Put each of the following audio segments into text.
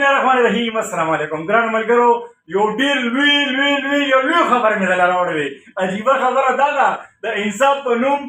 الله الرحمن الرحیم. السلام علیکم ګرانو ملګرو. یو ډېر لوی خبره مې دله راوړې وې. عجیبه خبره دا ده، د انصاف په نوم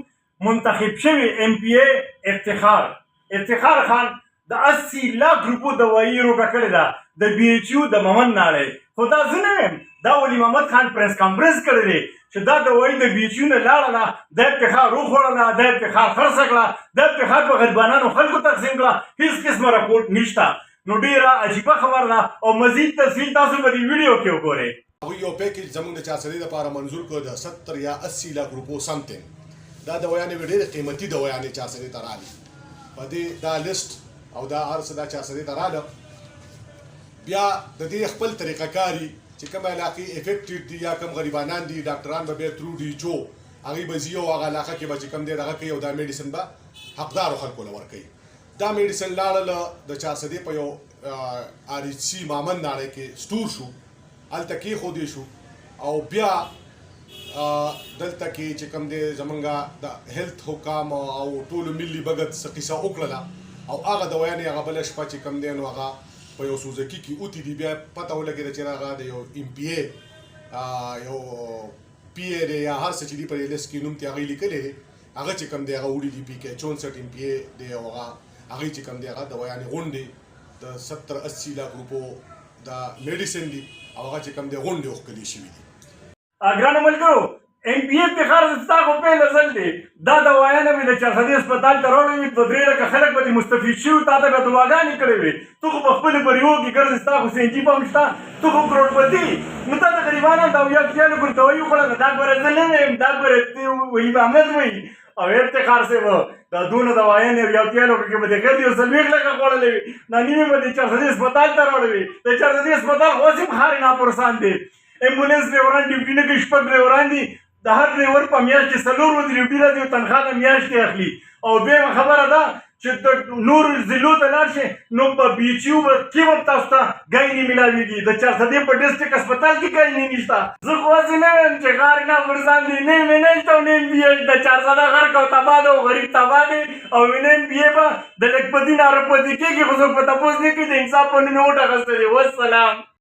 منتخب شوي ایم پی ای افتخار خان د 80 لاک روپو دوايي روکه کړې ده د بي ایچ یو د مومن ناړۍ. خو دا زه نه یم، دا ولي محمد خان پریس کانفرنس کړی دی چې دا دوايي د بي ایچ یو نه لاړله، د افتخار وخوړله، د افتخار خرڅه کړه، د افتخار په غریبانانو خلکو تقسیم کړه، هېڅ قسمه رپورټ نشته. نو ډېره عجیبه خبره ده او مزید تفصیل تاسو به دې ویډیو کې وګورئ. هغوی یو پیکیج زموږ د چارسدي لپاره منظور کړ د 70 یا 80 لاک روپو سمثینګ. دا دوايانې ډېرې قیمتي دوايانې چارسدي ته رالي. په دې دا لیست او دا هر څه دا چارسدي ته راله. بیا د دې خپل طریقه کاري چې کوم علاقې افیکټډ دي یا کوم غریبانان دي، ډاکټران به بیا ترو ډي ایچ او هغوی به ځي او هغه علاقه کې به چې کوم دی دغه کوي او دا میډیسن به حقدارو خلکو له ورکوي. دا میډیسن لاړله د چارسدي په یو آر ایچ سی مامن ناړۍ کې سټور شو، هلته کېښودی شو او بیا دلته کې چې کوم دی زمونږ د هیلث حکام او ټولو ملي بګت څه قصه وکړله او هغه دوايانې هغه بله شپه چې کوم دی نو هغه په یو سوزکي کې اوتې دي. بیا پته ولګېده چې هغه د یو ایم پی ای یو پی ای دی یا هر څه چې دي په دې لیست کې نوم ترې هغوی لیکلی دی، هغه چې کوم دی هغه وړي دي پي کې 64 ایم پی ای دی او هغوی چې کوم دی هغه دوايانې غونډې د 70-80 لاک روپو دا میډیسن دي او هغه چې کوم دی غونډې وښکلې شوي دي. ګرانو ملګرو، ایم پی ای افتخار ستا خو پیل ځل دی. دا دوايانې مې د چارسدي هسپتال ته راوړې وې، 2-3 لکه خلک به دې مستفید شوي، تا ته به دواګانې کړې وې. ته خو په خپلو پریوو کې ګرځې، ستا خو سینجي هم شته، ته خو کروړپتي. نو تا ته غریبانو ته اویا کیانو ګور دوايي وخوړله. دا ګوره زه نه ویم، دا ګوره وحید احمد وایي او افتخار صاحب دا دونه دوايانې او یو کیانو کې به دې ګرځي او 40 لکه خوړلې وې. دا نیمې به دې چارسدي هسپتال ته راوړې وې. د چارسدي هسپتال خو اوس هم خارې ناپرسان دی. ایمبولینس ډریوران ډیوټي نه کوي، 6 ډریوران دي. د هر ډریور په میاشت کې 4 ورځې ډیوټي راځي او تنخواه د میاشتې اخلي. او دویمه خبره ده چې د نورو ضلعو ته لاړ شئ نو په بي ایچ یو کې به تاسو ته ګای نه میلاوېږي. د چارسدي په ډسټرکټ هسپتال کې ګای نه نشته. زه خو هسې نه یم چې غار ناپرسان دي، نه مې نشته او نه بي ایچ. د چارسده غرق او تباه ده او غریب تباه دی او وینم بي ای به د لکپتي نه رپتي کېږي. خو څوک په تپوس نه کوي. د انصاف په نوم یې وټ اخیستی دی. والسلام.